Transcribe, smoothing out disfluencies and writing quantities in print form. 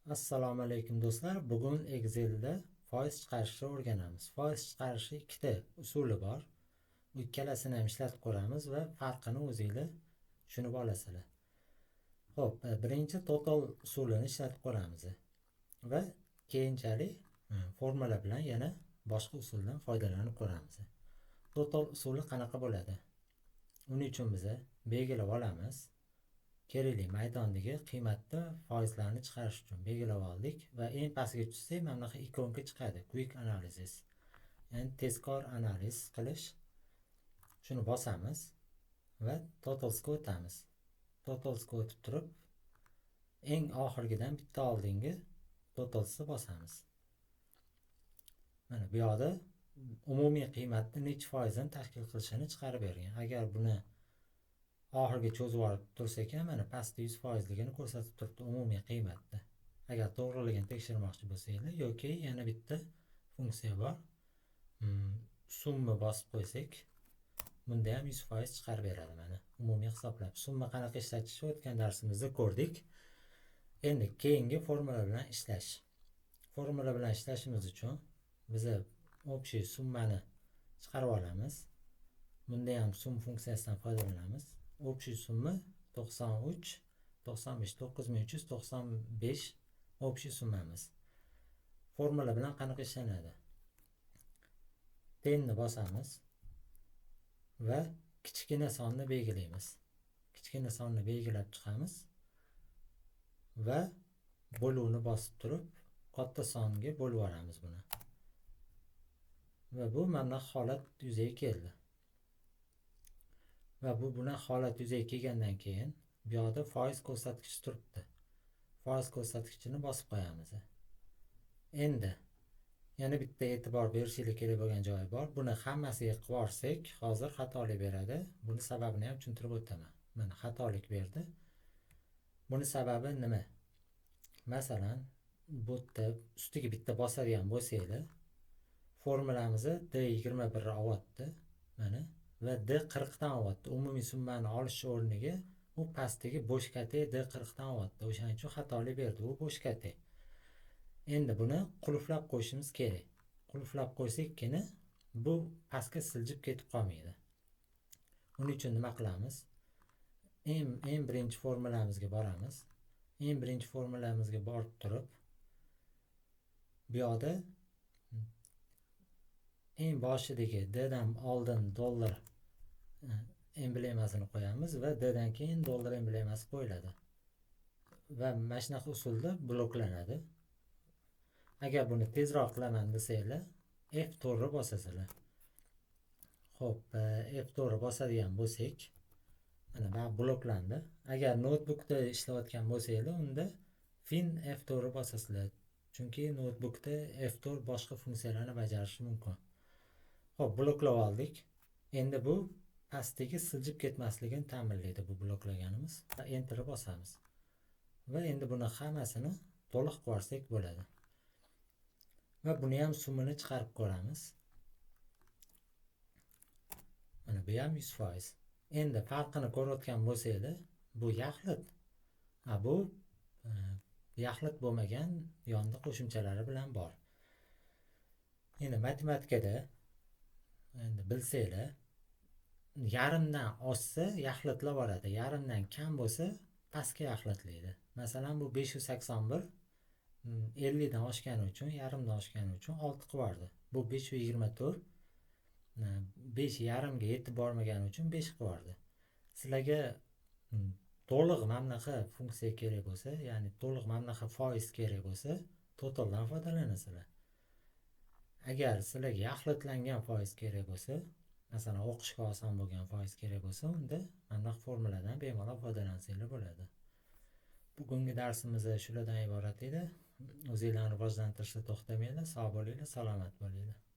Assalomu alaykum do'stlar. Bugun Excel'da foiz chiqarishni o'rganamiz. Foiz chiqarishning ikkita usuli bor. Bu ikkalasini ham ishlatib ko'ramiz va farqini o'zingizlar tushunib olasizlar. Xo'p, birinchi total usulini ishlatib ko'ramiz va keyinchalik formula bilan yana boshqa usuldan foydalanib ko'ramiz. Total usuli qanaqa bo'ladi? Uning uchun biz belgilab olamiz. Kerakli maydondagi qiymatda foizlarni chiqarish uchun belgilab oldik va eng pastga tushsak mana bunaqa ikonka chiqadi, quick analysis. Ya'ni tezkor analiz qilish. Shuni bosamiz va totalsga o'tamiz. Totalsga o'tib turib, eng oxirgidan bitta oldingi totalsni bosamiz. Mana bu yerda umumiy qiymatni necha foizini tashkil qilishini chiqarib bergan. Agar buni oxirgi cho'zib olib tursa ekan, mana pastda 100% ligini ko'rsatib turibdi umumiy qiymatda. Agar to'g'riligini tekshirmoqchi bo'lsanglar yoki yana bitta funksiya bor. Summa bosib qo'ysak, bunda ham 100% chiqarib beradi mana. Umumiy hisoblab. Summa qanaqa ishlatish o'tgan darsimizda ko'rdik. Endi keyingi formula bilan ishlash. Formula bilan ishlashimiz uchun biz общий summani chiqarib olamiz. Bunda ham sum funksiyasidan foydalanamiz. Общий summa 93 95 9395 общий summamiz. Formula bilan qanaqa ishlanadi? Tenni bosamiz va kichkina sonni belgilaymiz. Kichkina sonni belgilab chiqamiz va bo'luvni bosib turib katta songa bo'lib yuboramiz buni. Va bu mana holat yuzaga keldi. Va bu buna holat yuzaga kelgandan keyin bu yerda foiz ko'rsatkichi turibdi. Foiz ko'rsatkichini bosib qo'yamiz. Endi yana bitta e'tibor berishingiz kerak bo'lgan joyi bor. Buni hammasiga qilib yuborsak, hozir xatolik beradi. Buni sababini ham tushuntirib o'taman. Mana xatolik berdi. Buni sababi nima? Masalan, bu yerda ustiga bitta bosadigan bo'lsanglar, formulamizni D21 ni olyapti. Mana va D40 dan olyapti. Umumiy summani olish o'rniga u pastdagi bo'sh katay D40 dan olyapti. O'shaning uchun xatolik berdi. U bo'sh katay. Endi buni qulflab qo'yishimiz kerak. Qulflab qo'ysakkina bu pastga siljib ketib qolmaydi. Uning uchun nima qilamiz? Eng birinchi formulamizga boramiz. Eng birinchi formulamizga borib turib, bu yerda eng boshidagi D dan oldin dollar emblemasini qo'yamiz va D dan keyin dollar emblemasi qo'yiladi. Va mana shunaqa usulda bloklanadi. Agar buni tezroq qilaman desanglar, F4 ni bosasizlar. Xo'p, F4 ni bosadigan bo'lsak, mana bu bloklandi. Agar notebookda ishlayotgan bo'lsanglar, unda fin F4 ni bosasizlar. Chunki notebookda F4 boshqa funksiyalarni bajarishi mumkin. Xo'p, bloklab oldik. Endi bu pastdagi siljib ketmasligini ta'minlaydi bu bloklaganimiz. Enter bosamiz. Va endi buni hammasini to'liq qilib yuborsak bo'ladi. Va buni ham summini chiqarib ko'ramiz. Mana bu ham 100%. Endi farqini ko'rayotgan bo'lsanglar, bu yaxlit. Bu yaxlit bo'lmagan yonda qo'shimchalari bilan bor. Endi matematikada endi bilsanglar, yarimdan oshsa yaxlitlar boradi. Yarimdan kam bo'lsa pastga yaxlitlaydi. Masalan, bu 581 50 dan oshgani uchun, yarimdan oshgani uchun 6 qilib yubordi. Bu 524 5 yarimga yetib bormagani uchun 5 qilib yubordi. Sizlarga to'liq mana bunaqa funksiya kerak bo'lsa, ya'ni to'liq mana bunaqa foiz kerak bo'lsa, totaldan foydalanasizlar. Agar sizlarga yaxlitlangan foiz kerak bo'lsa, masalan, o'qishga oson bo'lgan foiz kerak bo'lsa, unda mana bunaqa formuladan bemalol foydalansanglar bo'ladi. Bugungi darsimiz shulardan iborat edi. O'zinglarni rivojlantirishda to'xtamanglar, sog' bo'linglar, salomat bo'linglar.